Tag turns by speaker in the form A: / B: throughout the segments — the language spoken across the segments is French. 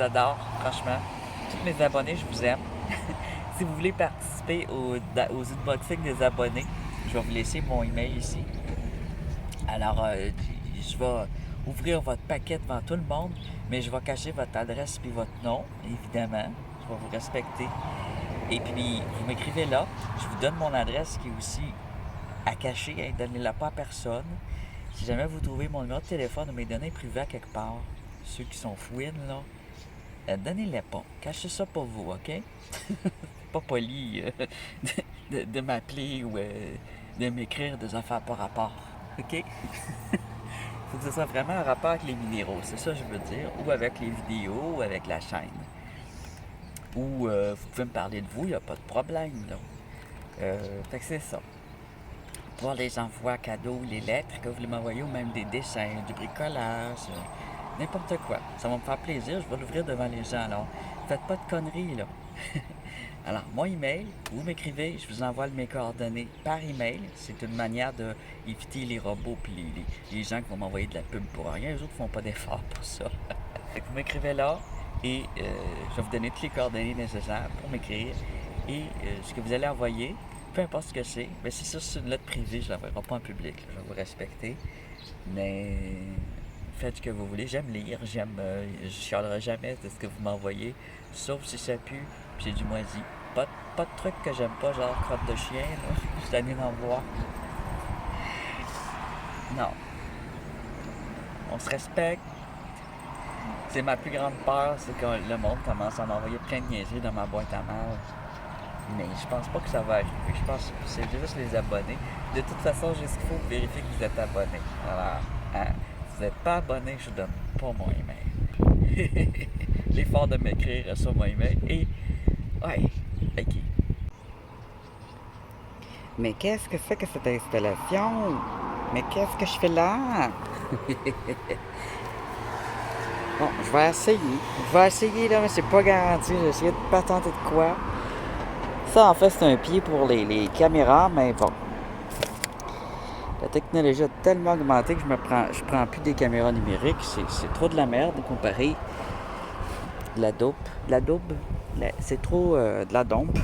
A: vous adore, franchement. Tous mes abonnés, je vous aime. Si vous voulez participer aux unboxings des abonnés, je vais vous laisser mon email ici. Alors, je vais ouvrir votre paquet devant tout le monde, mais je vais cacher votre adresse puis votre nom, évidemment. Je vais vous respecter. Et puis, vous m'écrivez là. Je vous donne mon adresse qui est aussi à cacher. Hein, donnez-la pas à personne. Si jamais vous trouvez mon numéro de téléphone ou mes données privées à quelque part, ceux qui sont fouines, là, donnez-les pas. Cachez ça pour vous, OK? Pas poli de m'appeler ou de m'écrire des affaires par rapport, OK? Faut que ce soit vraiment en rapport avec les minéraux, c'est ça que je veux dire, ou avec les vidéos, ou avec la chaîne. Ou vous pouvez me parler de vous, il n'y a pas de problème, là. Fait que c'est ça. Pour les envois cadeaux, les lettres que vous voulez m'envoyer, ou même des dessins, du bricolage, n'importe quoi. Ça va me faire plaisir, je vais l'ouvrir devant les gens, alors faites pas de conneries, là. Alors, mon email, vous m'écrivez, je vous envoie mes coordonnées par email. C'est une manière d'éviter les robots et les gens qui vont m'envoyer de la pub pour rien. Les autres ne font pas d'efforts pour ça. Fait que vous m'écrivez là et je vais vous donner toutes les coordonnées nécessaires pour m'écrire. Et ce que vous allez envoyer, peu importe ce que c'est, mais si ça c'est une lettre privée, je ne l'enverrai pas en public. Là, je vais vous respecter. Mais faites ce que vous voulez. J'aime lire, je ne chialerai jamais de ce que vous m'envoyez, sauf si ça pue. J'ai du moisi. Pas de trucs que j'aime pas, genre crotte de chien, là. Je suis allé en voir. Non. On se respecte. C'est ma plus grande peur, c'est que le monde commence à m'envoyer plein de niaiseries dans ma boîte à mal. Mais je pense pas que ça va arriver. Je pense que c'est juste les abonnés. De toute façon, j'ai ce qu'il faut pour vérifier que vous êtes abonné. Alors, hein, si vous n'êtes pas abonné, je vous donne pas mon email. L'effort de m'écrire sur mon email et ouais, ok.
B: Mais qu'est-ce que c'est que cette installation? Mais qu'est-ce que je fais là? Bon, je vais essayer. Là, mais c'est pas garanti. J'ai essayé de pas tenter de quoi. Ça, en fait, c'est un pied pour les caméras, mais bon. La technologie a tellement augmenté que je prends plus des caméras numériques. C'est trop de la merde comparé de la dope. C'est trop de la dompe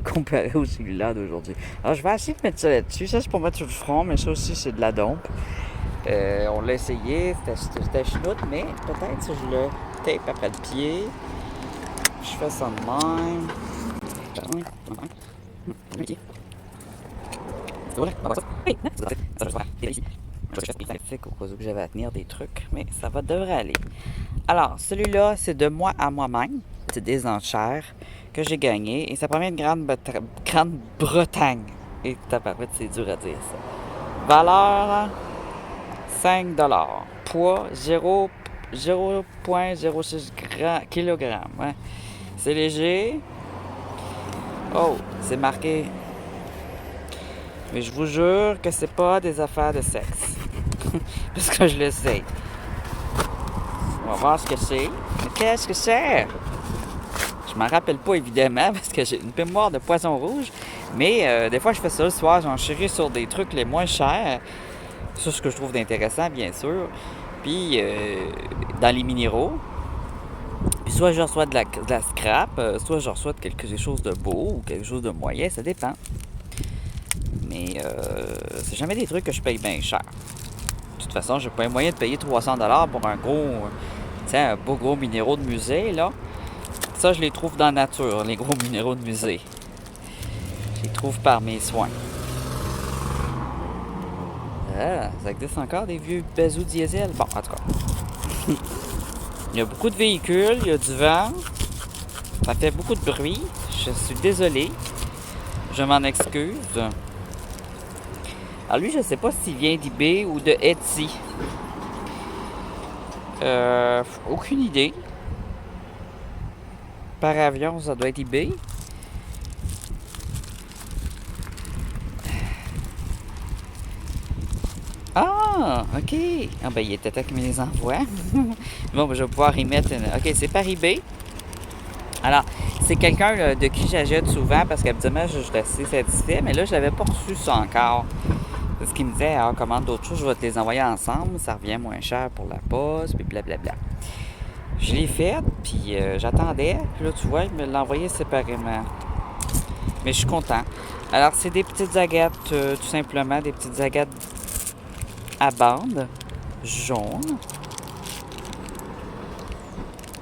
B: comparé au cellulaire d'aujourd'hui. Alors, je vais essayer de mettre ça là-dessus. Ça, c'est pour mettre sur le front, mais ça aussi, c'est de la dompe. On l'a essayé, c'était chenoute, mais peut-être si je le tape après le pied, je fais ça de même. Au cas où j'avais à tenir des trucs, mais ça devrait aller. Alors, celui-là, c'est de moi à moi-même. C'est des enchères que j'ai gagnées. Et ça provient de Grande-Bretagne. Et tabarouette, c'est dur à dire ça. Valeur 5 $. Poids 0,06 kg. Ouais. C'est léger. Oh, c'est marqué. Mais je vous jure que c'est pas des affaires de sexe. Parce que je le sais. On va voir ce que c'est. Mais qu'est-ce que c'est? Je m'en rappelle pas évidemment parce que j'ai une mémoire de poisson rouge. Mais des fois je fais ça le soir, j'en chéris sur des trucs les moins chers. C'est ce que je trouve d'intéressant bien sûr. Puis dans les minéraux. Puis soit je reçois de la scrap, soit je reçois quelque chose de beau ou quelque chose de moyen, ça dépend. Mais c'est jamais des trucs que je paye bien cher. De toute façon, j'ai pas un moyen de payer 300 $ pour un beau gros minéraux de musée, là. Ça, je les trouve dans la nature, les gros minéraux de musée. Je les trouve par mes soins. Ah, ça existe encore des vieux bazous diesel? Bon, en tout cas. Il y a beaucoup de véhicules, il y a du vent. Ça fait beaucoup de bruit. Je suis désolé. Je m'en excuse. Alors lui, je ne sais pas s'il vient d'eBay ou de Etsy. Aucune idée. Par avion, ça doit être eBay. Ah, ok. Ah ben, il était temps qu'il me les envoie. Bon, ben, je vais pouvoir y mettre une... Ok, c'est par eBay. Alors, c'est quelqu'un de qui j'achète souvent parce qu'habituellement, je suis assez satisfait. Mais là, je n'avais pas reçu ça encore. Parce qu'il me disait, ah, commande d'autres choses, je vais te les envoyer ensemble. Ça revient moins cher pour la poste, puis blablabla. Je l'ai faite, puis j'attendais. Puis là, tu vois, il me l'a envoyé séparément. Mais je suis content. Alors, c'est des petites agates, tout simplement, des petites agates à bande jaune.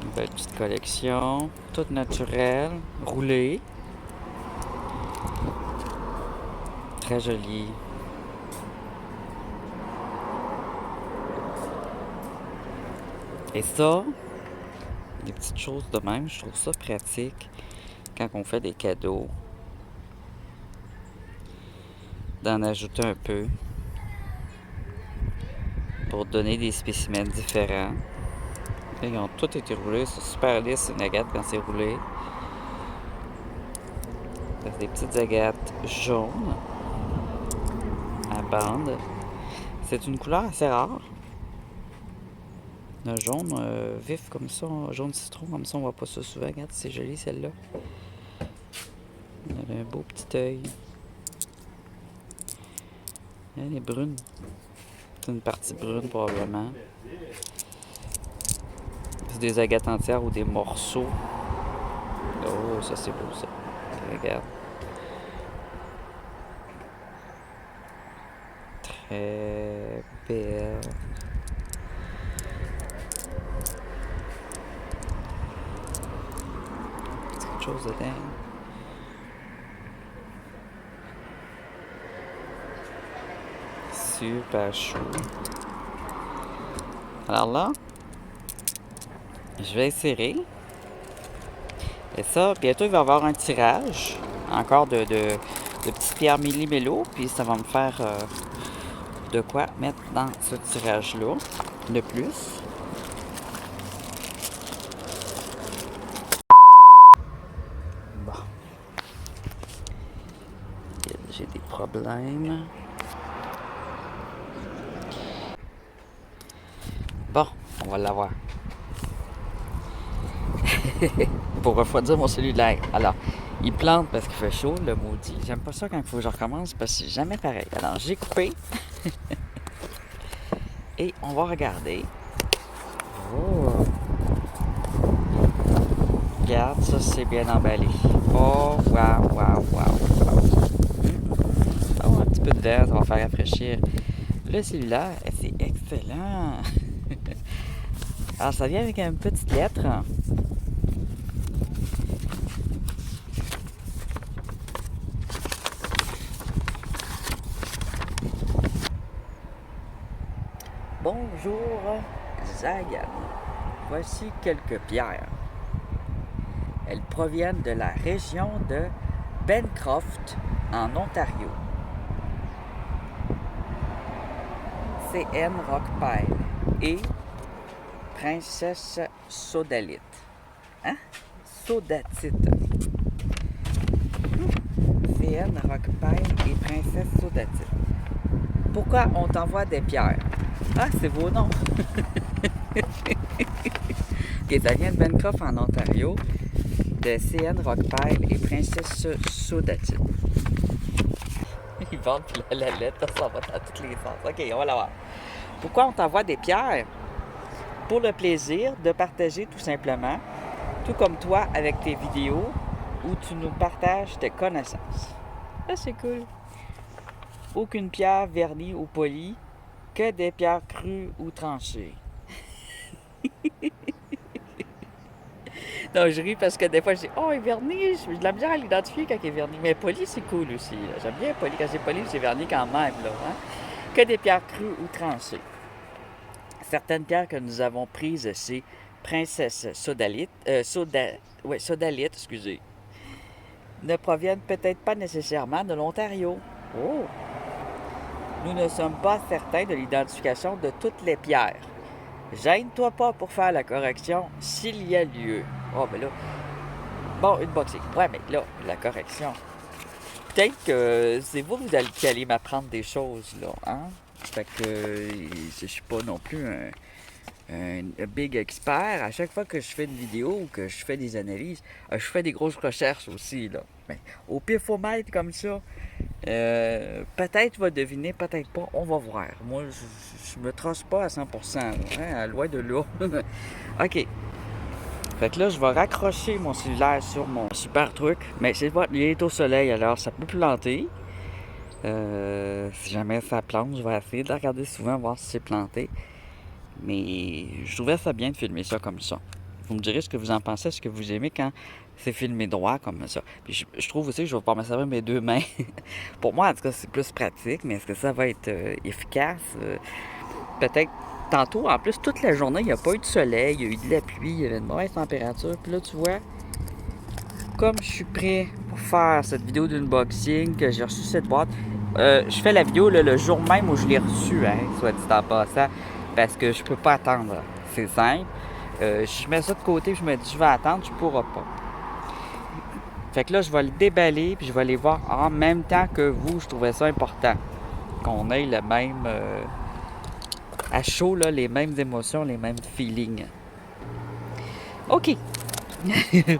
B: Une belle petite collection, toute naturelle, roulée. Très jolie. Et ça, des petites choses de même, je trouve ça pratique quand on fait des cadeaux. D'en ajouter un peu pour donner des spécimens différents. Ils ont tous été roulés, c'est super lisse une agate quand c'est roulé. C'est des petites agates jaunes à bande. C'est une couleur assez rare. Un jaune vif comme ça, un jaune citron comme ça, on voit pas ça souvent. Regarde, c'est joli celle-là. Elle a un beau petit œil. Elle est brune. C'est une partie brune probablement. C'est des agates entières ou des morceaux. Oh, ça c'est beau ça. Regarde. Très belle. Quelque chose dedans. Super chaud. Alors là, je vais essayer. Et ça, bientôt il va y avoir un tirage. Encore de petites pierres millimélo. Puis ça va me faire de quoi mettre dans ce tirage-là. De plus. Bon. J'ai des problèmes. Bon, on va l'avoir. Pour refroidir mon cellulaire. Alors, il plante parce qu'il fait chaud, le maudit. J'aime pas ça quand il faut que je recommence parce que c'est jamais pareil. Alors, j'ai coupé. Et on va regarder. Oh! Regarde, ça c'est bien emballé. Oh, wow, wow, wow, wow. Oh, un petit peu de verre, ça va faire rafraîchir le cellulaire. Et c'est excellent. Alors, ça vient avec une petite lettre. Bonjour, Zagan. Voici quelques pierres. Elles proviennent de la région de Bencroft, en Ontario. CN Rockpile et Princesse Sodalite. Hein? Sodatite. CN Rockpile et Princesse Sodatite. Pourquoi on t'envoie des pierres? Ah, c'est vos noms. Ok, ça vient de Bencroft en Ontario, de CN Rockpile et Princesse Sodatite. Ils vendent la lettre, ça va dans tous les sens. Ok, on va la voir. Pourquoi on t'envoie des pierres? Pour le plaisir de partager tout simplement, tout comme toi avec tes vidéos où tu nous partages tes connaissances. Ça, c'est cool. Aucune pierre vernie ou polie, que des pierres crues ou tranchées. Non, je ris parce que des fois, je dis « Oh, il est verni! » J'ai de la misère à l'identifier quand il est verni. Mais poli, c'est cool aussi. Là. J'aime bien poli. Quand c'est poli, c'est verni quand même. Là, hein? Que des pierres crues ou tranchées. Certaines pierres que nous avons prises, c'est Princesse Sodalite, Sodalite, excusez, ne proviennent peut-être pas nécessairement de l'Ontario. Oh! Nous ne sommes pas certains de l'identification de toutes les pierres. Gêne-toi pas pour faire la correction s'il y a lieu. Oh, mais là... Bon, une boxing. Ouais, mais là, la correction. Peut-être que c'est vous qui allez m'apprendre des choses, là, hein? Fait que je suis pas non plus un big expert. À chaque fois que je fais une vidéo ou que je fais des analyses, je fais des grosses recherches aussi, là. Mais au pifomètre comme ça, peut-être je vais deviner, peut-être pas, on va voir. Moi, je me trace pas à 100%, là, hein, loin de là. OK. Fait que là, je vais raccrocher mon cellulaire sur mon super truc. Mais c'est pas, il est au soleil, alors ça peut planter. Si jamais ça plante, je vais essayer de la regarder souvent, voir si c'est planté. Mais je trouvais ça bien de filmer ça comme ça. Vous me direz ce que vous en pensez, ce que vous aimez quand c'est filmé droit comme ça. Puis je trouve aussi que je vais pouvoir me servir mes deux mains. Pour moi, en tout cas, c'est plus pratique, mais est-ce que ça va être efficace? Peut-être tantôt, en plus, toute la journée, il n'y a pas eu de soleil, il y a eu de la pluie, il y avait une mauvaise température. Puis là, tu vois, comme je suis prêt pour faire cette vidéo d'unboxing, que j'ai reçu cette boîte, je fais la vidéo là, le jour même où je l'ai reçue, hein, soit dit en passant, parce que je peux pas attendre. C'est simple. Je mets ça de côté, je me dis, je vais attendre, tu pourras pas. Fait que là, je vais le déballer, puis je vais aller voir en même temps que vous. Je trouvais ça important qu'on ait le même, à chaud, là, les mêmes émotions, les mêmes feelings. OK.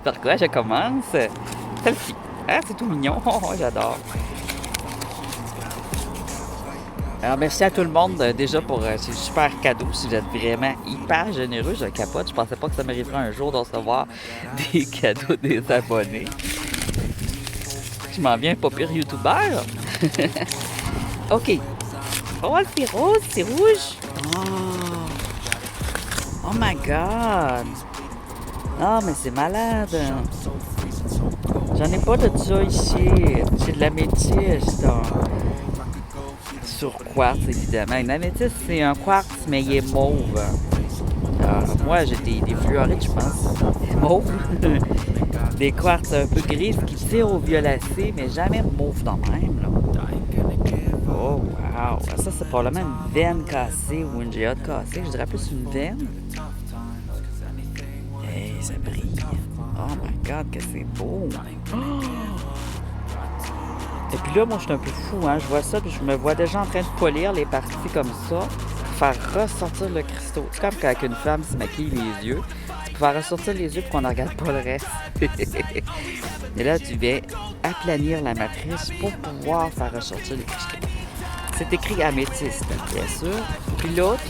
B: Par quoi je commence? Celle-ci. Ah, c'est tout mignon. Oh, j'adore. Alors, merci à tout le monde déjà pour ces super cadeaux. Si vous êtes vraiment hyper généreux, je capote. Je pensais pas que ça m'arriverait un jour de recevoir des cadeaux des abonnés. Je m'en viens pas pire youtubeur. OK. Oh, c'est rose, c'est rouge. Oh my God. Ah, mais c'est malade. J'en ai pas de ça ici. C'est de l'améthyste. Sur quartz, évidemment. Une améthyste, c'est un quartz, mais il est mauve. Moi, j'ai des fluorides, je pense. Mauve. Des quartz un peu grises qui tirent au violacé, mais jamais mauve dans le même. Là. Oh, wow. Ça, c'est probablement une veine cassée ou une géode cassée. Je dirais plus une veine. Hey, ça brille. Oh my God, que c'est beau. Oh! Et puis là, moi, je suis un peu fou, hein. Je vois ça, puis je me vois déjà en train de polir les parties comme ça, pour faire ressortir le cristaux. C'est comme quand une femme se maquille les yeux. C'est pour faire ressortir les yeux pour qu'on ne regarde pas le reste. Et là, tu viens aplanir la matrice pour pouvoir faire ressortir les cristaux. C'est écrit améthyste, bien sûr. Puis l'autre,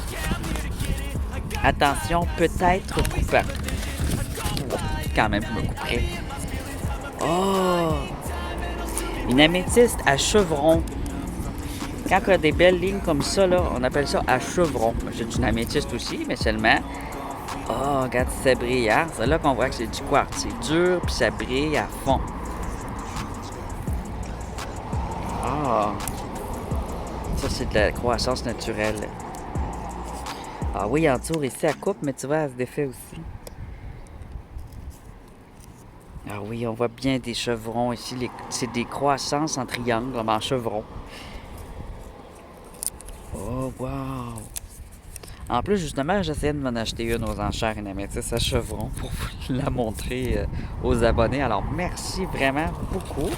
B: attention, peut-être coupant. Quand même, je me couperai. Oh! Une améthyste à chevron. Quand on a des belles lignes comme ça, là, on appelle ça à chevron. J'ai une améthyste aussi, mais seulement. Oh, regarde, c'est brillant. C'est là qu'on voit que c'est du quartz. C'est dur, puis ça brille à fond. Ah! Ça, c'est de la croissance naturelle. Ah oui, en dessous, ici, elle coupe, mais tu vois, elle se défait aussi. Ah oui, on voit bien des chevrons ici. C'est des croissances en triangle, comme en chevron. Oh, wow! En plus, justement, j'essayais de m'en acheter une aux enchères, une améthyste à chevron, pour la montrer aux abonnés. Alors, merci vraiment beaucoup.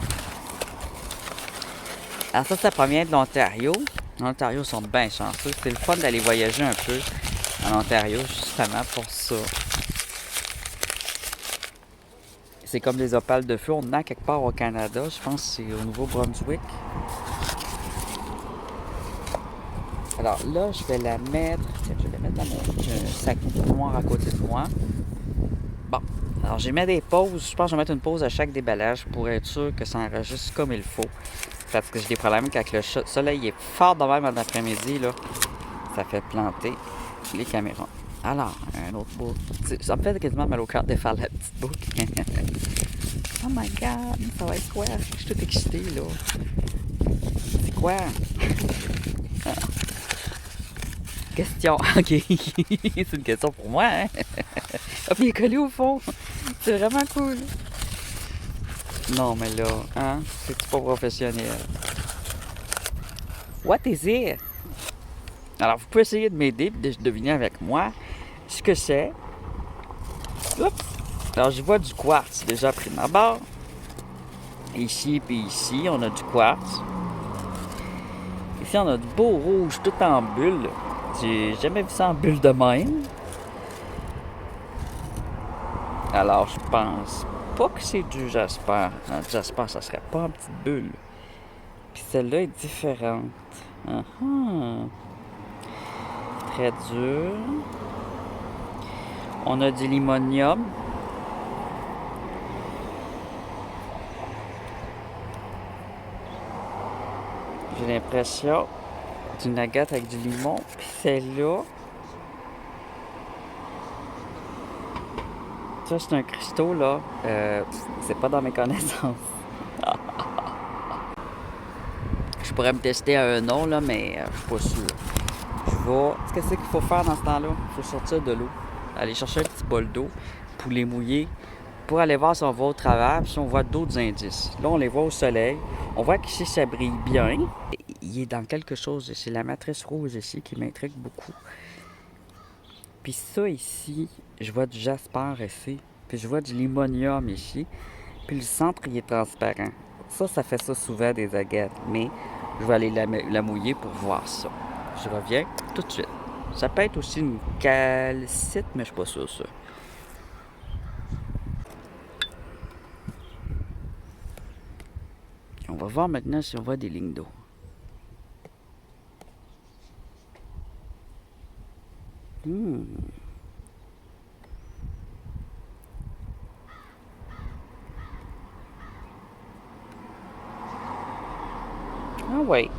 B: Alors ça provient de l'Ontario. L'Ontario sont bien chanceux. C'est le fun d'aller voyager un peu en Ontario, justement pour ça. C'est comme des opales de feu. On en a quelque part au Canada. Je pense que c'est au Nouveau-Brunswick. Alors là, je vais la mettre... Je vais la mettre dans mon sac noir à côté de moi. Bon. Alors, j'ai mis des pauses. Je pense que je vais mettre une pause à chaque déballage pour être sûr que ça enregistre comme il faut. Parce que j'ai des problèmes quand le soleil est fort de même en après-midi, là. Ça fait planter les caméras. Alors, un autre bout. Ça me fait quasiment mal au cœur de faire la petite boucle. Oh my God, ça va être quoi? Je suis tout excitée, là. C'est quoi? Question. OK. C'est une question pour moi, hein? Ah, puis il est collé au fond. C'est vraiment cool. Non, mais là, hein? C'est pas professionnel. What is it? Alors, vous pouvez essayer de m'aider et de deviner avec moi ce que c'est. Oups! Alors, je vois du quartz déjà pris ma barre. Ici puis ici, on a du quartz. Ici, on a du beau rouge tout en bulle. J'ai jamais vu ça en bulle de même. Alors, je pense pas que c'est du jasper. Jasper, ça serait pas en petite bulle. Puis celle-là est différente. Très dur. On a du limonium. J'ai l'impression d'une agate avec du limon. Puis celle-là, ça c'est un cristaux là. C'est pas dans mes connaissances. Je pourrais me tester à un nom là, mais je suis pas sûr. Je vais. Qu'est-ce qu'il faut faire dans ce temps-là? Il faut sortir de l'eau. Aller chercher un petit bol d'eau pour les mouiller. Pour aller voir si on va au travers, puis si on voit d'autres indices. Là, on les voit au soleil. On voit qu'ici, ça brille bien. Il est dans quelque chose. C'est la matrice rouge ici qui m'intrigue beaucoup. Puis ça ici, je vois du jasper ici. Puis je vois du limonium ici. Puis le centre, il est transparent. Ça fait ça souvent des agates. Mais je vais aller la mouiller pour voir ça. Je reviens tout de suite. Ça peut être aussi une calcite, mais je suis pas sûr ça. On va voir maintenant si on voit des lignes d'eau. Ah oui.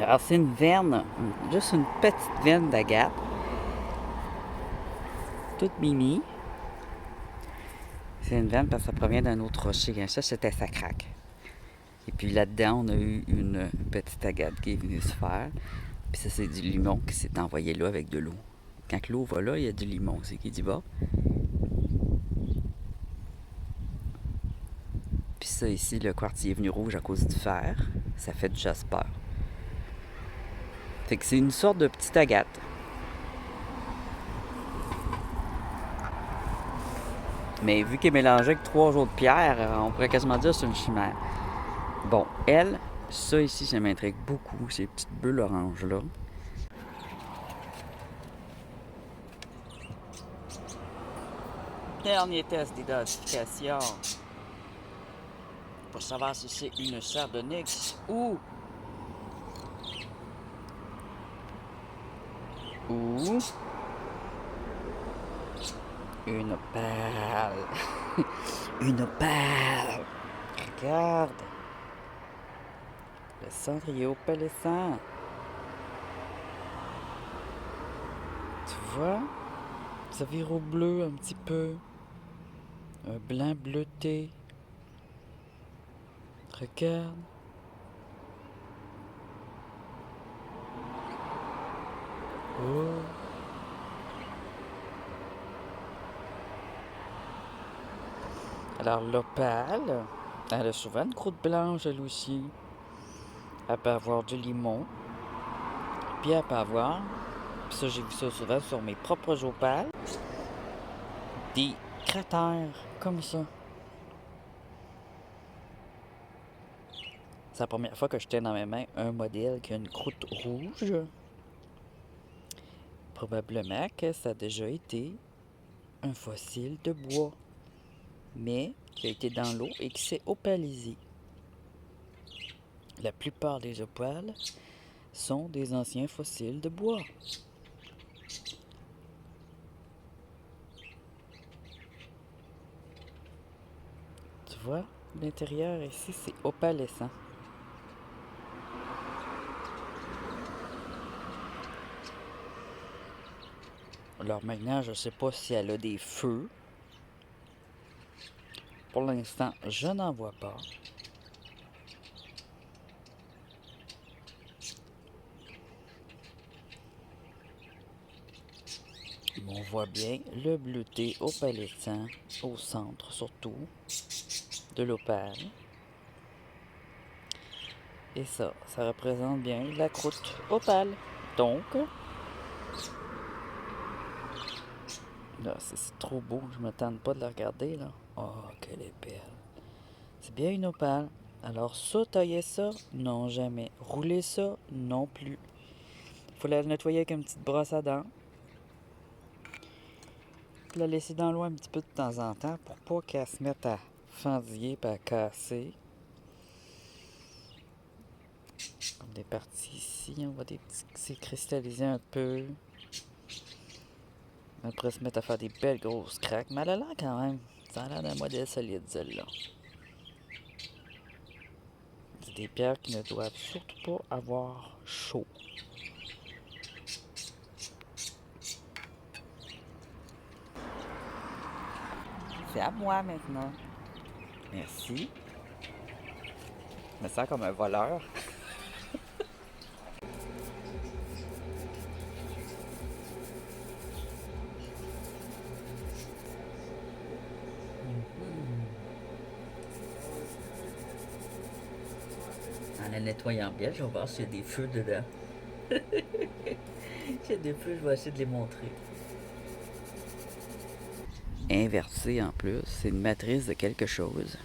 B: Alors c'est une veine, juste une petite veine d'agate. Toute mini. C'est une veine parce que ça provient d'un autre rocher. Ça, c'était sa craque. Et puis là-dedans, on a eu une petite agate qui est venue se faire. Puis ça, c'est du limon qui s'est envoyé là avec de l'eau. Quand l'eau va là, il y a du limon. C'est qui dit va. Puis ça ici, le quartz est venu rouge à cause du fer. Ça fait du jasper. Fait que c'est une sorte de petite agate. Mais vu qu'elle est mélangée avec 3 autres pierres, on pourrait quasiment dire que c'est une chimère. Bon, elle, ça ici, ça m'intrigue beaucoup, ces petites bulles oranges-là. Dernier test d'identification. Pour savoir si c'est une sardonyx ou une opale. Une opale. Regarde. Le cendrier opalescent. Tu vois? Ça vire au bleu un petit peu. Un blanc bleuté. Regarde. Oh. Alors l'opale, elle a souvent une croûte blanche elle aussi. Elle peut avoir du limon. Puis elle peut avoir, puis ça j'ai vu ça souvent sur mes propres opales, des cratères comme ça. C'est la première fois que je tiens dans mes mains un modèle qui a une croûte rouge. Probablement que ça a déjà été un fossile de bois, mais qui a été dans l'eau et qui s'est opalisé. La plupart des opales sont des anciens fossiles de bois. Tu vois, l'intérieur ici, c'est opalescent. Alors maintenant, je ne sais pas si elle a des feux. Pour l'instant, je n'en vois pas. Mais on voit bien le bleuté opalescent au centre surtout de l'opale. Et ça représente bien la croûte opale. Donc, là, c'est trop beau, je me tente pas de la regarder là. Oh, quelle est belle. C'est bien une opale. Alors ça, tailler ça, non jamais. Rouler ça, non plus. Il faut la nettoyer avec une petite brosse à dents. Puis la laisser dans l'eau un petit peu de temps en temps pour pas qu'elle se mette à fendiller et à casser. Comme des parties ici, on voit des petits qui s'est cristallisé un peu. Après se mettre à faire des belles grosses craques. Mais elle a l'air quand même. Ça a l'air d'un modèle solide, celle-là. C'est des pierres qui ne doivent surtout pas avoir chaud. C'est à moi maintenant. Merci. Je me sens comme un voleur. En la nettoyant bien, je vais voir s'il y a des feux dedans. S'il y a des feux, je vais essayer de les montrer. Inversé en plus, c'est une matrice de quelque chose.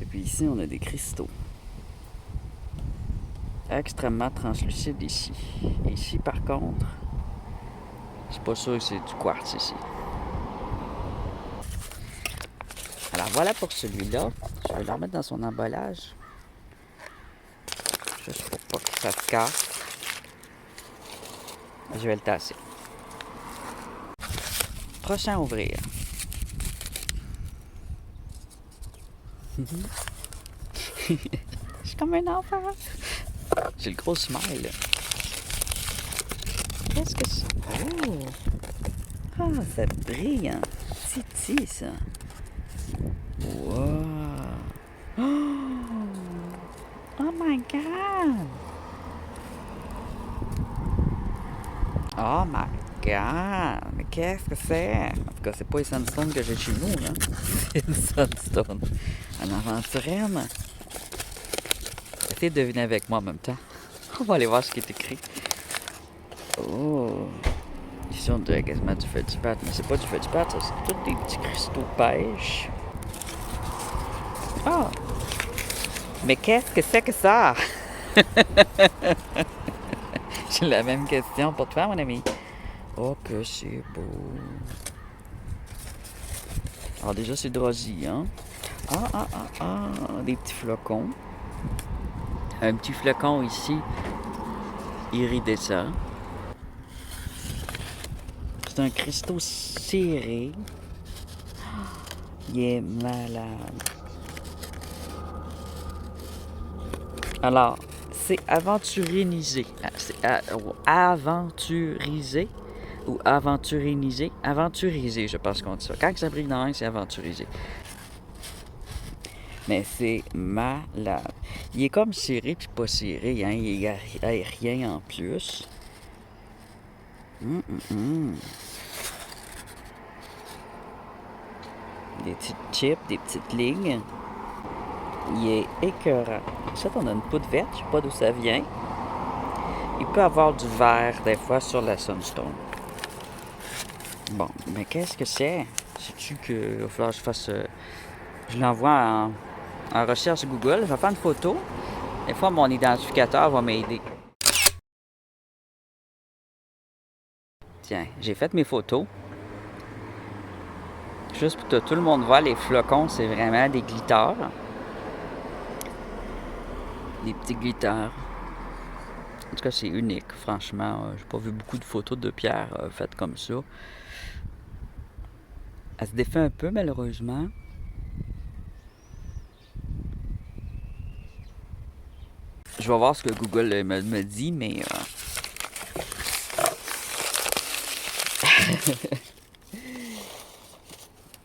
B: Et puis ici, on a des cristaux. Extrêmement translucides ici. Ici, par contre, je suis pas sûr que c'est du quartz ici. Alors voilà pour celui-là. Je vais le remettre dans son emballage. Juste pour pas que ça se casse. Je vais le tasser. Prochain à ouvrir. Je suis comme un enfant. J'ai le gros smile. Qu'est-ce que c'est? Oh! Ah, ça brille, hein? Titi, ça. Wow! Oh my God! Oh my God! Mais qu'est-ce que c'est? En tout cas, c'est pas les sandstones que j'ai chez nous, là. C'est une sandstone. Un aventurienne. Essayez de deviner avec moi en même temps. On va aller voir ce qui est écrit. Oh! Ici, on dirait quasiment du feldspath, mais c'est pas du feldspath, ça, c'est tous des petits cristaux de pêche. Ah! Mais qu'est-ce que c'est que ça? J'ai la même question pour toi, mon ami. Oh, que c'est beau. Alors, déjà, c'est drosy, hein? Des petits flocons. Un petit flocon ici, iridescent. C'est un cristaux serré. Il est malade. Alors, c'est aventurinisé. C'est aventurisé ou aventurinisé. Aventurisé, je pense qu'on dit ça. Quand ça brille dans l'œil, c'est aventurisé. Mais c'est malade. Il est comme serré puis pas serré, hein. Il est aérien en plus. Des petites chips, des petites lignes. Il est écœurant. Ça, on a une poudre verte, je sais pas d'où ça vient. Il peut avoir du vert, des fois, sur la sunstone. Bon, mais qu'est-ce que c'est? Sais-tu qu'il va falloir que je fasse... je l'envoie en recherche Google. Je vais faire une photo. Des fois, mon identificateur va m'aider. Tiens, j'ai fait mes photos. Juste pour que tout le monde voit, les flocons, c'est vraiment des glitters. Des petits glitters. En tout cas, c'est unique, franchement. J'ai pas vu beaucoup de photos de pierres faites comme ça. Elle se défait un peu, malheureusement. Je vais voir ce que Google me dit, mais...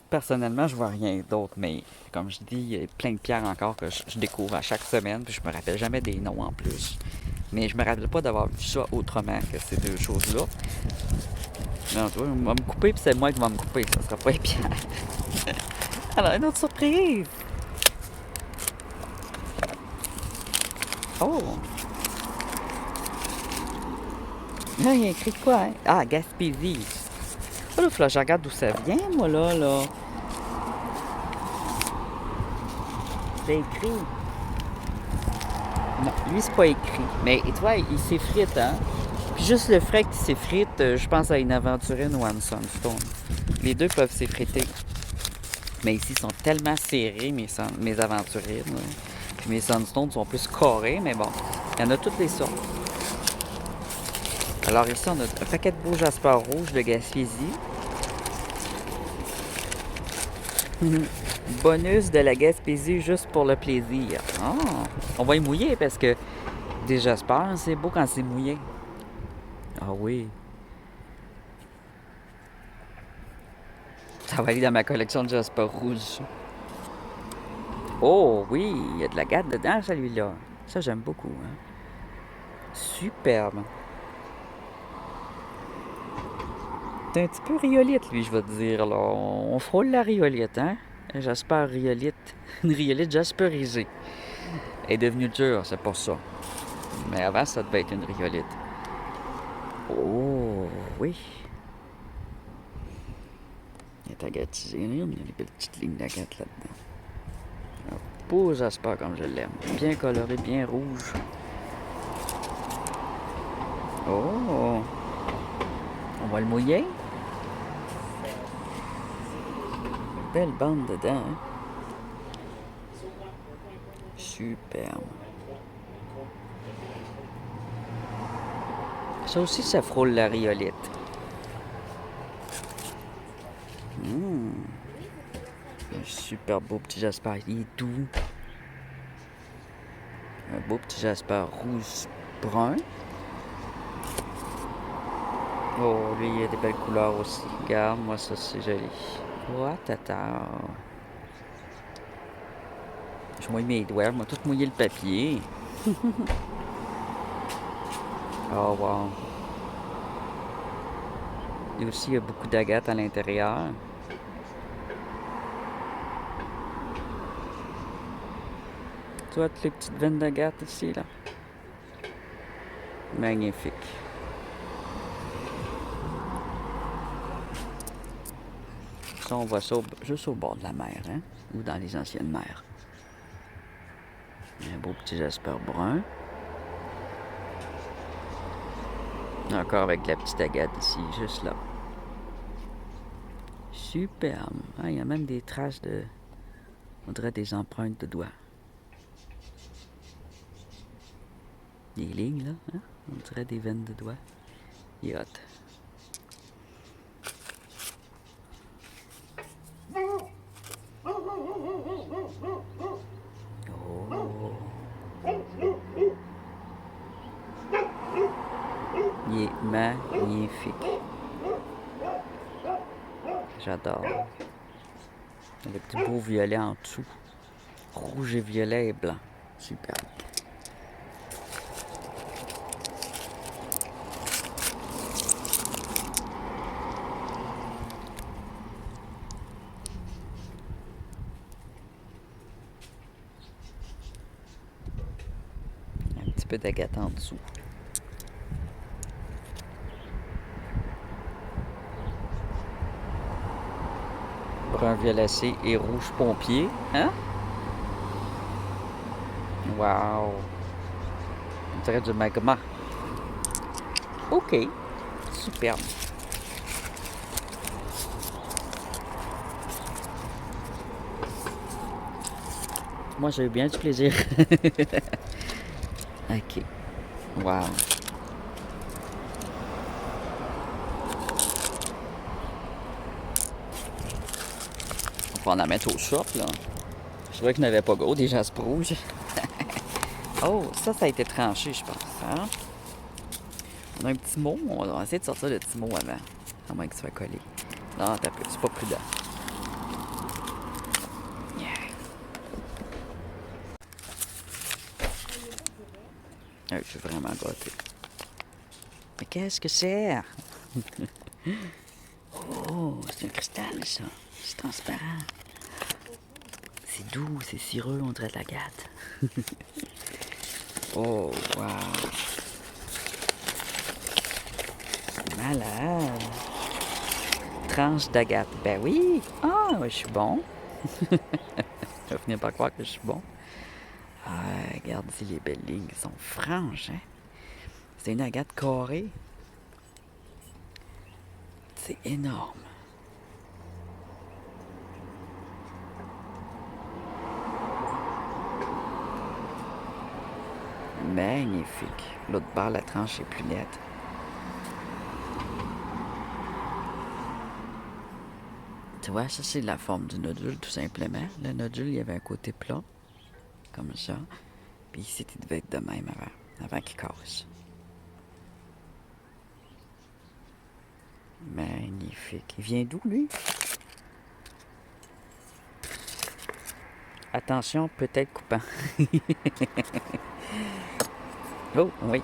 B: Personnellement, je vois rien d'autre, mais comme je dis, il y a plein de pierres encore que je découvre à chaque semaine, puis je me rappelle jamais des noms en plus. Mais je me rappelle pas d'avoir vu ça autrement que ces deux choses-là. Non, tu vois, on va me couper, puis c'est moi qui va me couper, ça sera pas les pierres. Alors, une autre surprise! Oh! Là, il y a écrit quoi, hein? Ah, Gaspésie. Oh là, je regarde d'où ça vient, moi, là. C'est écrit. Non, lui, c'est pas écrit. Mais, tu vois, il s'effrite, hein? Puis juste le fait qu'il s'effrite, je pense à une aventurine ou à une sunstone. Les deux peuvent s'effriter. Mais ici, ils sont tellement serrés, mes aventurines. Puis mes sunstones sont plus carrés, mais bon. Il y en a toutes les sortes. Alors ici, on a un paquet de beaux jasper rouges de Gaspésie. Bonus de la Gaspésie juste pour le plaisir. Ah, on va y mouiller parce que des Jasper, c'est beau quand c'est mouillé. Ah oui. Ça va aller dans ma collection de Jasper rouge. Oh oui, il y a de l'agate dedans, celui-là. Ça, j'aime beaucoup. Hein. Superbe. C'est un petit peu rhyolite, lui, je vais te dire. Là. On frôle la rhyolite, hein? Jasper rhyolite. Une rhyolite jasperisée. Elle est devenue dure, c'est pour ça. Mais avant, ça devait être une rhyolite. Oh, oui. Il est agatisé, mais il y a des belles petites lignes d'agate là-dedans. Un beau Jasper comme je l'aime. Bien coloré, bien rouge. Oh! On va le mouiller. Belle bande dedans, hein? Superbe. Ça aussi, ça frôle la rhyolite. Un super beau petit Jasper. Il est doux. Un beau petit Jasper rouge-brun. Oh, lui, il a des belles couleurs aussi. Regarde, moi, ça, c'est joli. What tata. Je mouille mes doigts. Je vais tout mouiller le papier. Oh, wow. Et aussi, il y a beaucoup d'agate à l'intérieur. Tu vois toutes les petites veines d'agate ici, là. Magnifique. Ça, on voit ça juste au bord de la mer, hein? Ou dans les anciennes mers. Un beau petit Jasper brun. Encore avec de la petite agate ici, juste là. Superbe. Ah, il y a même des traces de... On dirait des empreintes de doigts. Des lignes, là. Hein? On dirait des veines de doigts. Il est hot. Oh. Il est magnifique. J'adore. Avec du beau violet en dessous. Rouge et violet et blanc. Super. Un petit peu d'agate en dessous. Brun violacé et rouge pompier. Hein? Wow! On dirait du magma. OK. Superbe. Moi, j'ai eu bien du plaisir. OK. Wow. On va en mettre au shop, là. Je trouvais qu'il n'y avait pas gros, des jasper rouges. Oh, ça a été tranché, je pense. Hein? On a un petit mot. On va essayer de sortir le petit mot avant. À moins qu'il soit collé. Non, t'as peu. C'est pas prudent. Yeah. Ah, je suis vraiment gâté. Mais qu'est-ce que c'est? Oh, c'est un cristal, ça. C'est transparent. C'est doux, c'est cireux, on dirait de l'agate. Oh, wow. Malade. Tranche d'agate. Ben oui. Ah, je suis bon. Je vais finir par croire que je suis bon. Ah, regarde ici les belles lignes. Elles sont franches, hein? C'est une agate carrée. C'est énorme. Magnifique. L'autre bord, la tranche est plus nette. Tu vois, ça c'est la forme du nodule tout simplement. Le nodule, il y avait un côté plat, comme ça. Puis ici, il devait être de même avant qu'il casse. Magnifique. Il vient d'où, lui? Attention, peut-être coupant. Oh, oui.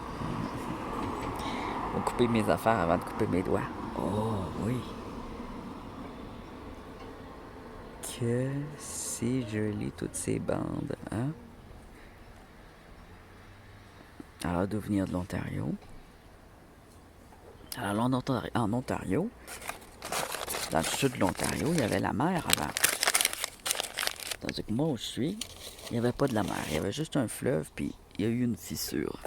B: Je vais couper mes affaires avant de couper mes doigts. Oh, oui. Que c'est joli, toutes ces bandes, hein? Alors, doit venir de l'Ontario. Alors, en Ontario, dans le sud de l'Ontario, il y avait la mer avant. Tandis que moi, où je suis, il n'y avait pas de la mer. Il y avait juste un fleuve, puis il y a eu une fissure.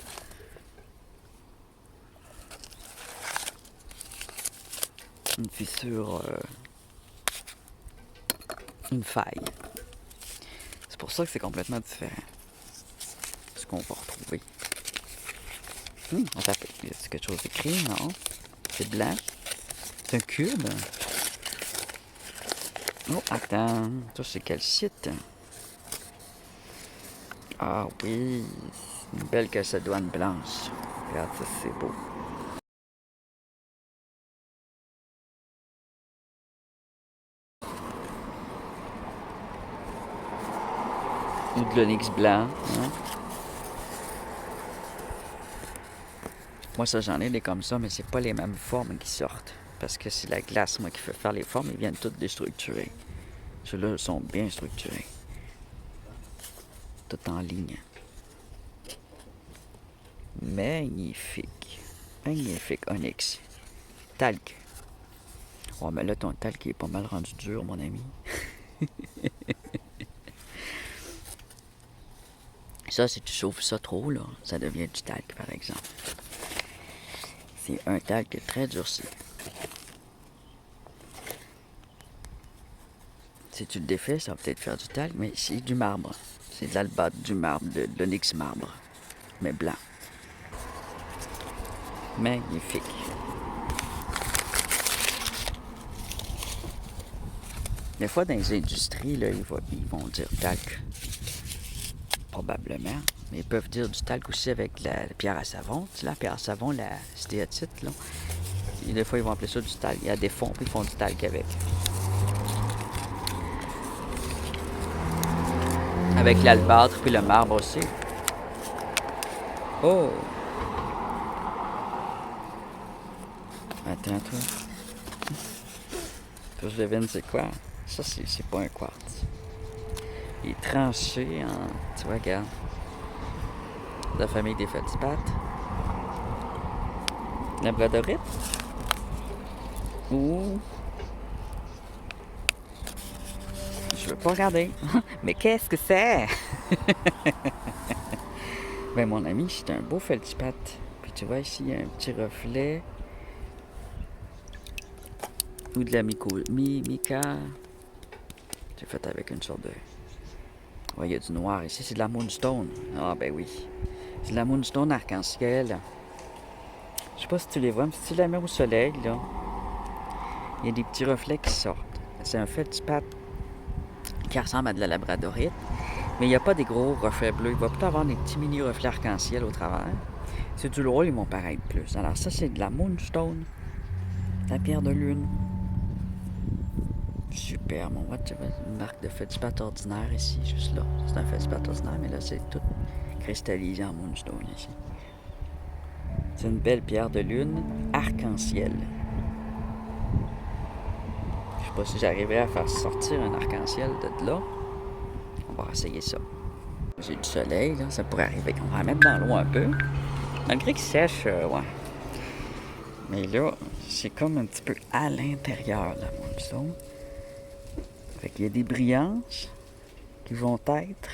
B: Une fissure, une faille. C'est pour ça que c'est complètement différent. Ce qu'on va retrouver. On tape. C'est quelque chose d'écrit, non? C'est blanc. C'est un cube. Oh, attends. Ça, c'est quel site? Ah oui. Une belle Casse-douane blanche. Regarde, ça, c'est beau. Ou de l'onyx blanc. Hein? Moi, ça, j'en ai des comme ça, mais c'est pas les mêmes formes qui sortent. Parce que c'est la glace, moi, qui fait faire les formes. Ils viennent toutes déstructurées. Ceux-là sont bien structurés. Tout en ligne. Magnifique. Magnifique onyx. Talc. Oh, mais là, ton talc, il est pas mal rendu dur, mon ami. Ça, si tu chauffes ça trop, là, ça devient du talc, par exemple. C'est un talc très durci. Si tu le défais, ça va peut-être faire du talc, mais c'est du marbre. C'est de l'albâtre, du marbre, de l'onyx marbre, mais blanc. Magnifique. Des fois, dans les industries, là, ils vont dire talc. Probablement. Mais ils peuvent dire du talc aussi avec la pierre à savon. Tu sais, la pierre à savon, la stéatite, là. Et des fois, ils vont appeler ça du talc. Il y a des fonds, puis ils font du talc avec. Avec l'albâtre, puis le marbre aussi. Oh! Attends, toi. Que je devine, c'est quoi? Ça, c'est pas un quartz. Il est tranché en... Tu vois, regarde. De la famille des feldspathes. Labradorite. Ou... Je veux pas regarder. Mais qu'est-ce que c'est? Ben, mon ami, c'est un beau feldspathe. Puis tu vois ici, il y a un petit reflet. Ou de la mica. C'est fait avec une sorte de... Ouais, il y a du noir ici. C'est de la moonstone. Ah, ben oui. C'est de la moonstone arc-en-ciel. Je sais pas si tu les vois, mais si tu la mets au soleil, là, il y a des petits reflets qui sortent. C'est un feldspathe qui ressemble à de la labradorite, mais il n'y a pas des gros reflets bleus. Il va plutôt avoir des petits mini reflets arc-en-ciel au travers. C'est du rôle, ils vont paraître plus. Alors ça, c'est de la moonstone, la pierre de lune. Super, mon what, tu vois, une marque de feldspathe ordinaire ici, juste là. C'est un feldspathe ordinaire, mais là, c'est tout cristallisé en moonstone ici. C'est une belle pierre de lune arc-en-ciel. Je sais pas si j'arriverai à faire sortir un arc-en-ciel de là. On va essayer ça. J'ai du soleil, là, ça pourrait arriver. On va la mettre dans l'eau un peu. Malgré qu'il sèche, ouais. Mais là, c'est comme un petit peu à l'intérieur de la moonstone. Fait qu'il y a des brillances qui vont être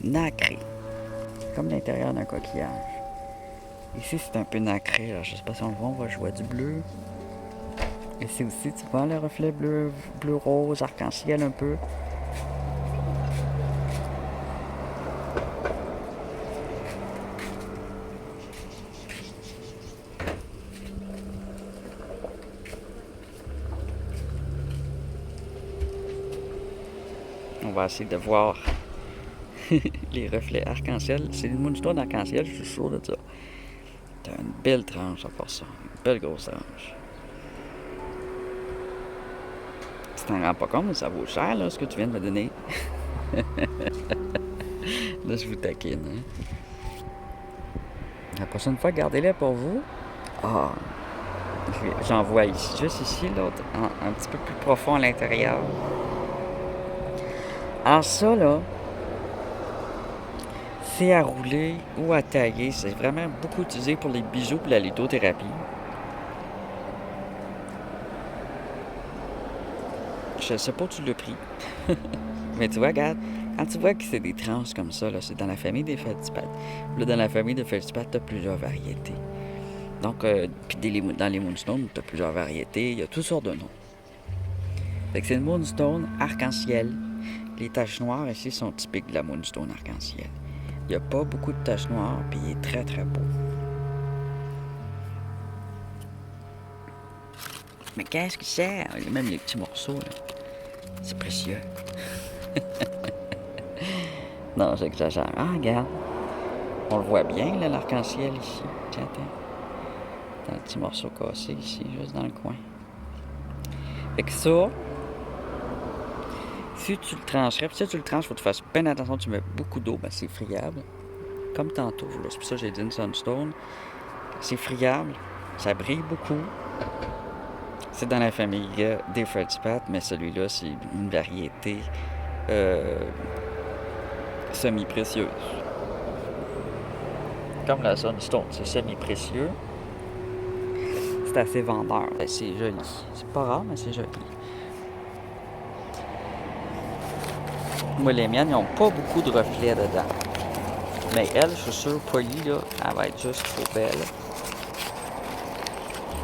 B: nacrées. Comme l'intérieur d'un coquillage. Ici, c'est un peu nacré. Là. Je sais pas si on le voit, je vois du bleu. Ici aussi, tu vois le reflet bleu, bleu-rose, arc-en-ciel un peu. On va essayer de voir les reflets arc-en-ciel. C'est une moonstone arc-en-ciel, je suis sûr de ça. T'as une belle tranche à part ça. Une belle grosse tranche. Tu t'en rends pas compte, mais ça vaut cher, là, ce que tu viens de me donner. Là, je vous taquine, hein. La prochaine fois, gardez-les pour vous. Ah, j'en vois ici, juste ici, l'autre, un petit peu plus profond à l'intérieur. Alors ça, là, c'est à rouler ou à tailler. C'est vraiment beaucoup utilisé pour les bijoux et la lithothérapie. Je sais pas où tu l'as pris. Mais tu vois, regarde, quand tu vois que c'est des tranches comme ça, là, c'est dans la famille des feldspaths. Là, dans la famille des feldspaths, tu as plusieurs variétés. Donc, puis dans les moonstones, tu as plusieurs variétés. Il y a toutes sortes de noms. Fait que c'est une moonstone arc-en-ciel. Les taches noires ici sont typiques de la moonstone arc-en-ciel. Il n'y a pas beaucoup de taches noires, puis il est très très beau. Mais qu'est-ce que c'est? Il y a même les petits morceaux, là. C'est précieux. Non, j'exagère. Ah, regarde. On le voit bien, là, l'arc-en-ciel ici. Tiens, tiens. Dans un petit morceau cassé ici, juste dans le coin. Fait que ça, si tu le trancherais, puis si tu le tranches, il faut que tu fasses bien attention, tu mets beaucoup d'eau, ben c'est friable. Comme tantôt, là. C'est pour ça que j'ai dit une sunstone. C'est friable, ça brille beaucoup. C'est dans la famille des feldspaths, mais celui-là, c'est une variété semi-précieuse. Comme la sunstone, c'est semi-précieux. C'est assez vendeur. C'est joli. C'est pas rare, mais c'est joli. Moi, les miennes, ils n'ont pas beaucoup de reflets dedans. Mais elle, je suis sûr, polie, là, elle va être juste trop belle.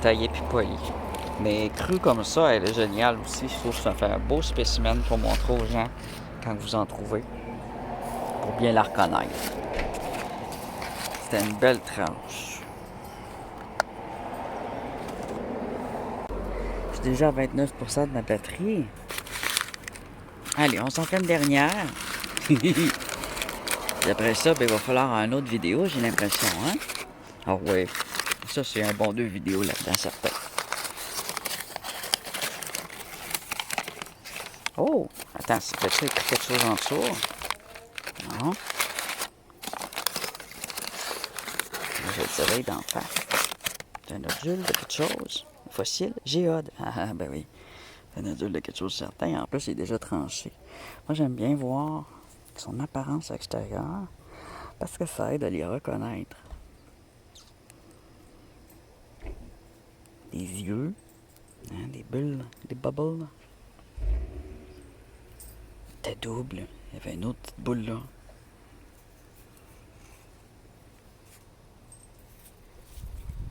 B: Taillée puis polie. Mais crue comme ça, elle est géniale aussi. Je trouve que ça fait un beau spécimen pour montrer aux gens quand vous en trouvez. Pour bien la reconnaître. C'était une belle tranche. J'ai déjà à 29% de ma batterie. Allez, on s'en fait une dernière. Et après ça, ben, il va falloir une autre vidéo, j'ai l'impression, hein? Ah ouais. Ça, c'est un bon 2 vidéos là-dedans, certain. Oh! Attends, c'est peut-être quelque chose en dessous. Non. J'ai le soleil d'en face. C'est un nodule de quelque chose. Un fossile. Géode. Ah, ben oui. C'est un nodule de quelque chose certain. En plus, il est déjà tranché. Moi, j'aime bien voir son apparence extérieure parce que ça aide à les reconnaître. Des yeux, hein, des bulles, des bubbles. C'était double. Il y avait une autre petite boule là.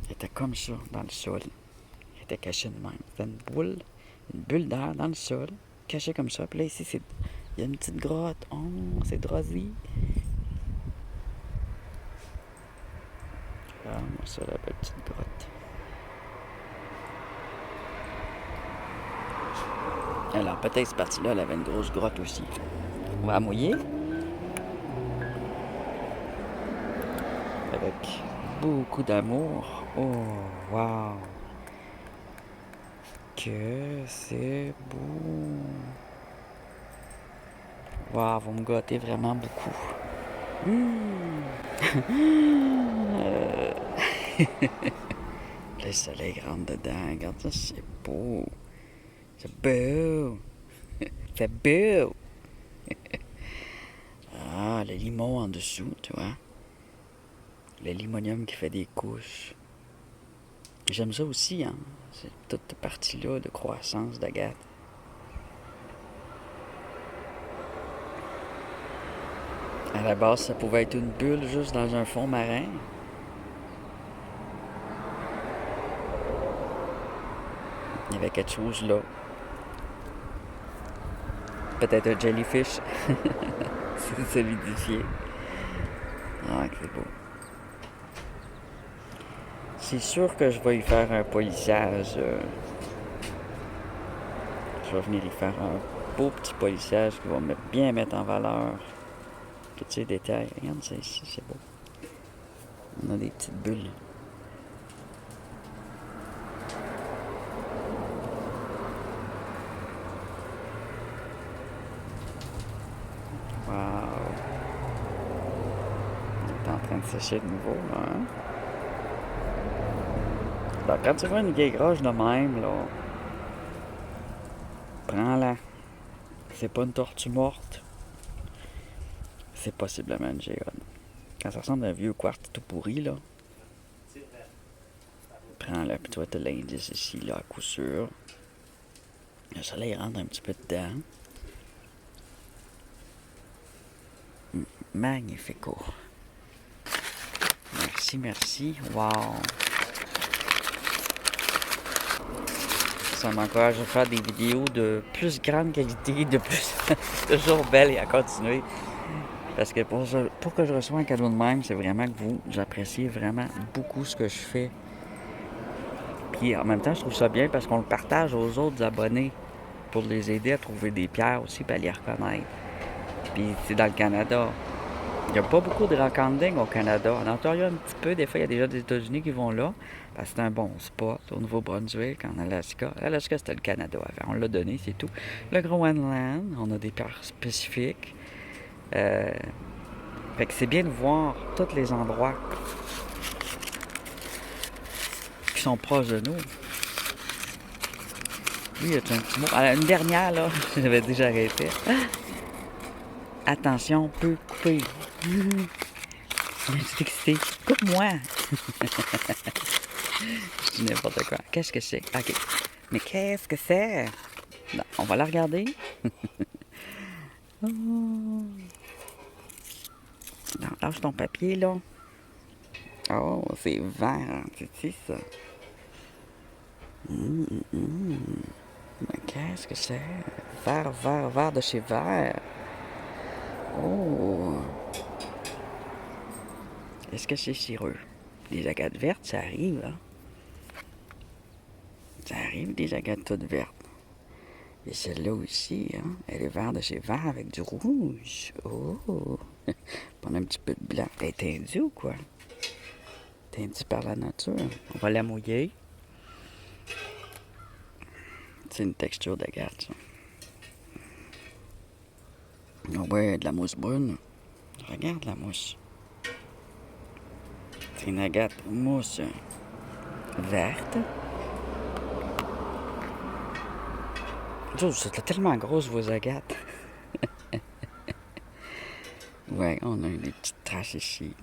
B: Elle était comme ça dans le sol. Elle était cachée de même. C'était une bulle d'air dans le sol, cachée comme ça. Puis là, ici, il y a une petite grotte. Oh, c'est drosy. Ah, moi, ça, la belle petite grotte. Alors, peut-être cette partie-là, elle avait une grosse grotte aussi. On va la mouiller. Avec beaucoup d'amour. Oh, wow! Que c'est beau! Wow, vous me gâtez vraiment beaucoup. Le soleil rentre dedans. Regarde ça, c'est beau. C'est beau. C'est beau. Ah, le limon en dessous, tu vois. Le limonium qui fait des couches. J'aime ça aussi, hein. C'est toute cette partie-là de croissance d'agate. À la base, ça pouvait être une bulle juste dans un fond marin. Il y avait quelque chose là. Peut-être un jellyfish. C'est solidifié. Ah, c'est beau. C'est sûr que je vais y faire un polissage. je vais venir y faire un beau petit polissage qui va bien mettre en valeur tous ces détails. Regarde ça ici, c'est beau. On a des petites bulles. Wow! On est en train de sécher de nouveau, là, hein? Alors, quand tu vois une vieille roche de même, là, prends-la. C'est pas une tortue morte. C'est possiblement une géode. Quand ça ressemble à un vieux quartz tout pourri, là, prends-la, puis tu vois, t'as l'indice ici, là, à coup sûr. Le soleil rentre un petit peu dedans. Magnifico. Merci, merci. Wow! Ça m'encourage à faire des vidéos de plus grande qualité, de plus toujours belles et à continuer. Parce que pour que je reçoive un cadeau de même, c'est vraiment que vous appréciez vraiment beaucoup ce que je fais. Puis en même temps, je trouve ça bien parce qu'on le partage aux autres abonnés pour les aider à trouver des pierres aussi et à les reconnaître. Puis c'est dans le Canada. Il n'y a pas beaucoup de rock hunting au Canada. En Ontario, un petit peu. Des fois, il y a des gens des États-Unis qui vont là. Parce que c'est un bon spot au Nouveau-Brunswick, en Alaska. Alaska, c'était le Canada avant. On l'a donné, c'est tout. Le Groenland, on a des pierres spécifiques. Fait que c'est bien de voir tous les endroits qui sont proches de nous. Oui, il y a un petit mot. Alors, une dernière, là, j'avais déjà arrêté. Attention, peut couper. Je suis excitée. Coupe-moi! Je dis n'importe quoi. Qu'est-ce que c'est? OK. Mais qu'est-ce que c'est? Non, on va la regarder. Oh. Non, lâche ton papier, là. Oh, c'est vert. C'est ça. Mais qu'est-ce que c'est? Vert de chez Vert. Oh! Est-ce que c'est cireux? Les agates vertes, ça arrive, hein? Ça arrive, des agates toutes vertes. Et celle-là aussi, hein? Elle est verte de chez Vert avec du rouge. Oh! On a un petit peu de blanc. Elle est teindue ou quoi? Teindue par la nature. On va la mouiller. C'est une texture d'agate, ça. Ah ouais, de la mousse brune. Regarde la mousse. C'est une agate mousse verte. C'est tellement grosse vos agates. Ouais, on a des petites traces ici.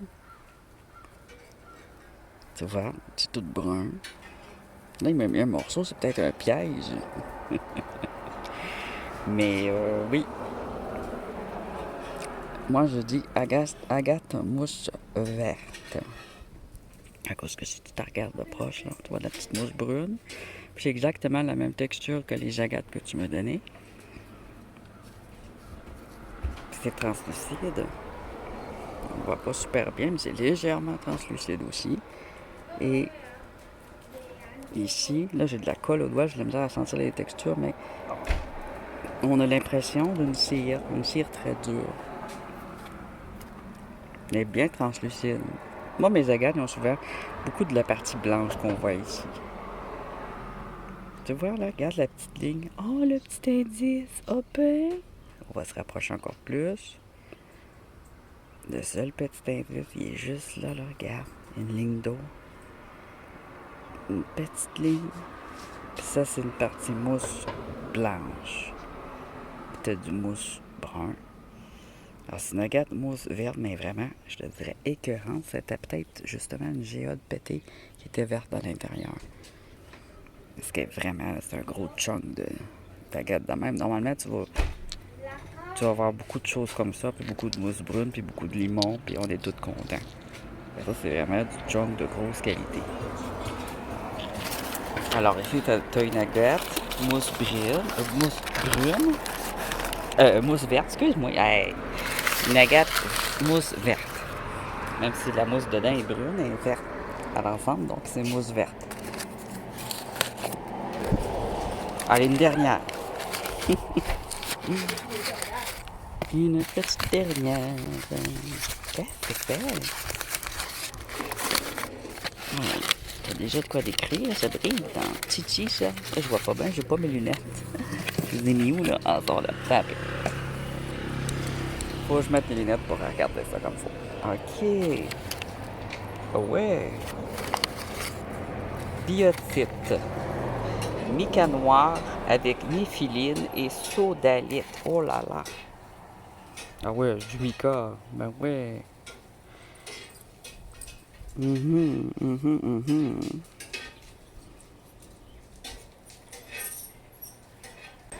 B: Tu vois, c'est tout brun. Là, il m'a mis un morceau, c'est peut-être un piège. Mais oui. Moi, je dis agate mousse verte. À cause que si tu te regardes de proche, là, tu vois la petite mousse brune. Puis c'est exactement la même texture que les agates que tu m'as données. C'est translucide. On ne voit pas super bien, mais c'est légèrement translucide aussi. Et ici, là, j'ai de la colle au doigt, j'ai de la misère à sentir les textures, mais on a l'impression d'une cire très dure. Elle est bien translucide. Moi, mes agates, ils ont souvent beaucoup de la partie blanche qu'on voit ici. Tu vois, là, regarde la petite ligne. Oh, le petit indice. Oh, ben. On va se rapprocher encore plus. Le seul petit indice, il est juste là, là, regarde. Une ligne d'eau. Une petite ligne. Puis ça, c'est une partie mousse blanche. Peut-être du mousse brun. Alors, c'est une agate mousse verte, mais vraiment, je te dirais écœurante. C'était peut-être justement une géode pétée qui était verte à l'intérieur. Parce que vraiment, c'est un gros chunk d'agate de même. Normalement, tu vas avoir beaucoup de choses comme ça, puis beaucoup de mousse brune, puis beaucoup de limon, puis on est tous contents. Ça, c'est vraiment du chunk de grosse qualité. Alors ici, tu as une agate, mousse brune, mousse verte, excuse-moi. Hey, une agate mousse verte. Même si la mousse dedans est brune, elle est verte à l'ensemble, donc c'est mousse verte. Allez, une dernière. Une petite dernière. Qu'est-ce que c'est? Ouais. T'as déjà de quoi d'écrire, ça brille dans Titi, ça. Là, je vois pas bien, j'ai pas mes lunettes. Je les ai mis où, là? Ah, attends, là. Ça après. Faut que je mette mes lunettes pour regarder ça comme faut. OK. Ah ouais. Biotite. Mica noir avec néphiline et sodalite. Oh là là. Ah ouais, du mica. Ben ouais.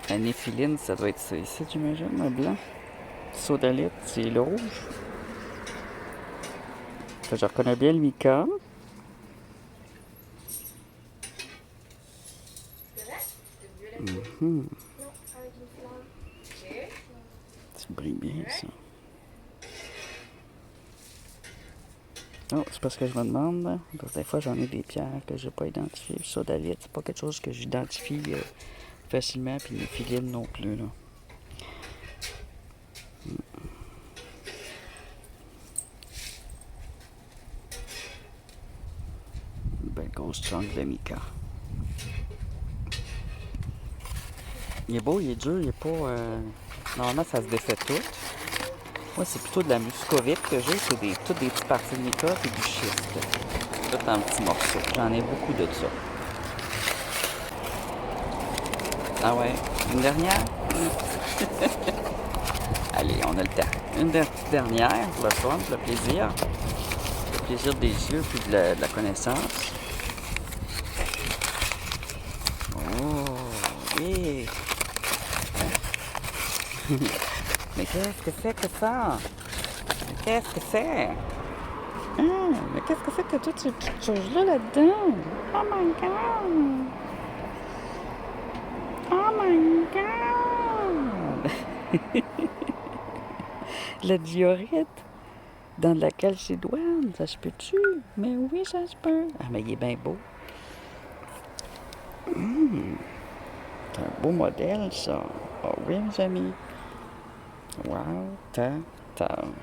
B: La néphiline, ça doit être ça ici, j'imagine, le blanc. Sodalite, c'est le rouge. Je reconnais bien le mica. Ça brille bien, ça. Oh, c'est parce que je me demande, parce que des fois j'en ai des pierres que je n'ai pas identifiées. Puis sodalite, c'est pas quelque chose que j'identifie facilement, puis les filines non plus, là. Une belle grosse chunk de mica. Il est beau, il est dur, il est pas... Normalement, ça se défait tout. Moi, c'est plutôt de la muscovite que j'ai. C'est toutes des petites parties de mica et du schiste. Tout en petits morceaux. J'en ai beaucoup de ça. Ah ouais, une dernière? Allez, on a le temps. Une petite dernière pour le fun, pour le plaisir. Le plaisir des yeux puis de la connaissance. Oh, oui! Mais qu'est-ce que c'est que ça? Qu'est-ce que c'est? Ah, mais qu'est-ce que c'est que toutes ces petites choses-là là-dedans? Oh my god! Oh my god! La diorite dans de la calcédoine, ça se peut-tu? Mais oui, ça se peut. Ah, mais il est bien beau. C'est un beau modèle, ça. Oh oui, mes amis. Wow,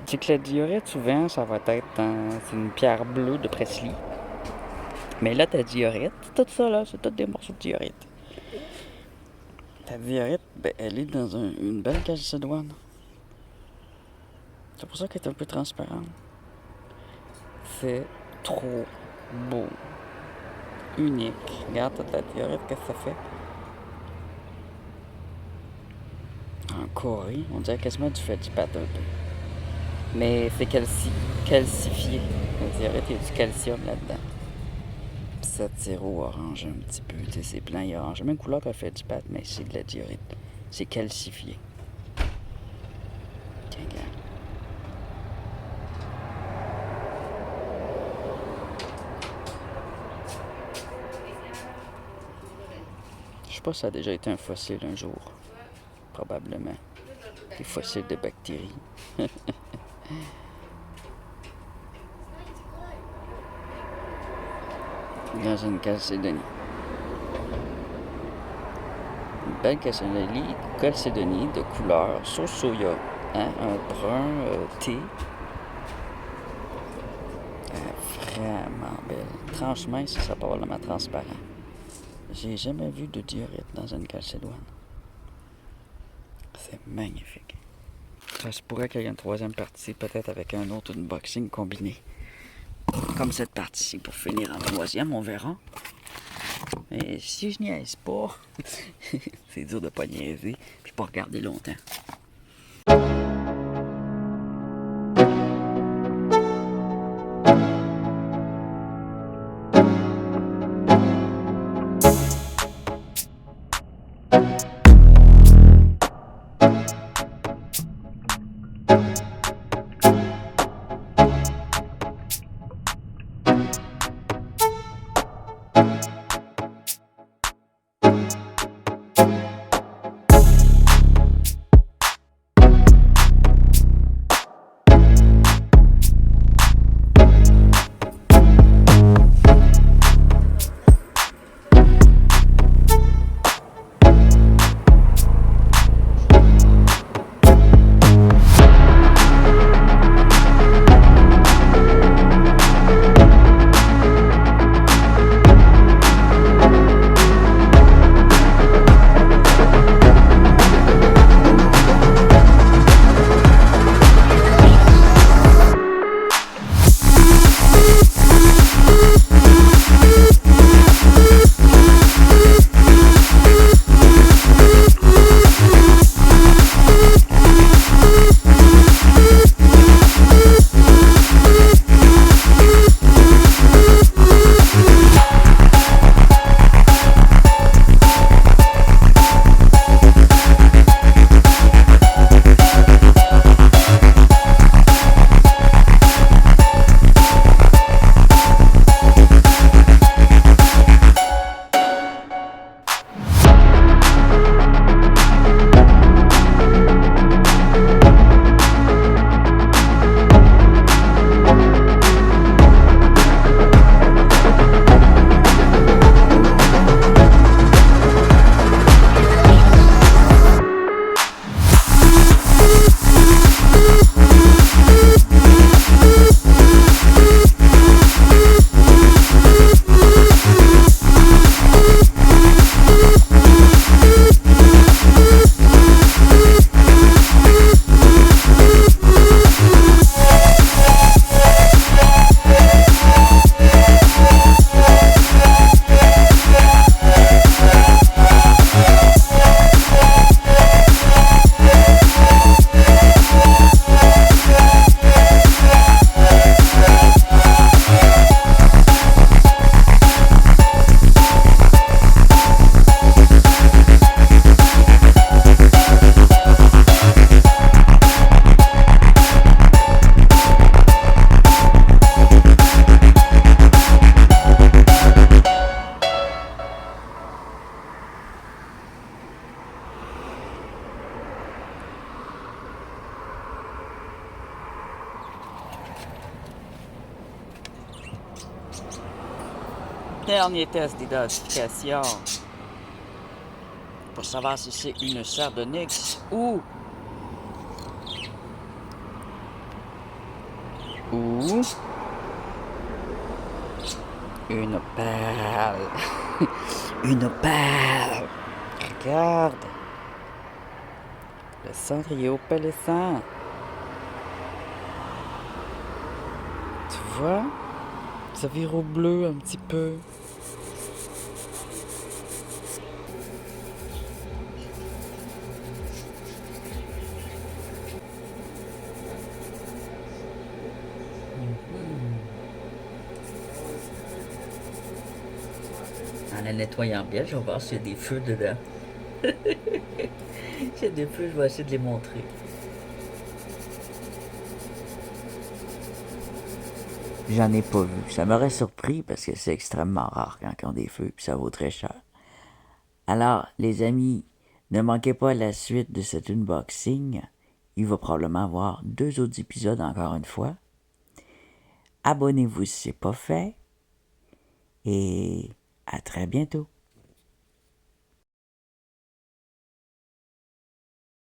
B: c'est que la diorite, souvent, ça va être c'est une pierre bleue de Presley. Mais là, ta diorite, tout ça, là, c'est tout des morceaux de diorite. Ta diorite, ben, elle est dans une belle calcédoine. C'est pour ça qu'elle est un peu transparente. C'est trop beau. Unique. Regarde toute la diorite, qu'est-ce que ça fait? En Corée, on dirait quasiment du fait du pâte un peu. Mais c'est calcifié. La diorite, il y a du calcium là-dedans. Puis ça tire au orange un petit peu. Tu sais, c'est blanc et orange. Même couleur qu'elle fait du pâte, mais c'est de la diorite. C'est calcifié. Tiens, regarde. Je sais pas si ça a déjà été un fossile un jour. Probablement. Des fossiles de bactéries. Dans une calcédonie. Une belle calcédonie de couleur sauce soya. Hein? Un brun thé. Vraiment belle. Tranche mince, ça sera probablement transparent. J'ai jamais vu de diorite dans une calcédoine. C'est magnifique. Ça se pourrait qu'il y ait une troisième partie, peut-être avec un autre unboxing combiné. Comme cette partie-ci, pour finir en troisième, on verra. Mais si je niaise pas, c'est dur de pas niaiser, puis pas regarder longtemps. Dernier test d'identification. Pour savoir si c'est une Chardonnay ou une perle. Une perle. Regarde. Le cendrier opalescent. Tu vois? Ça vire au bleu un petit peu.
A: En la nettoyant bien, je vais voir s'il y a des feux dedans. S'il y a des feux, je vais essayer de les montrer. J'en ai pas vu. Ça m'aurait surpris parce que c'est extrêmement rare quand ils ont des feux, puis ça vaut très cher. Alors, les amis, ne manquez pas la suite de cet unboxing. Il va probablement avoir 2 autres épisodes encore une fois. Abonnez-vous si ce n'est pas fait. Et à très bientôt.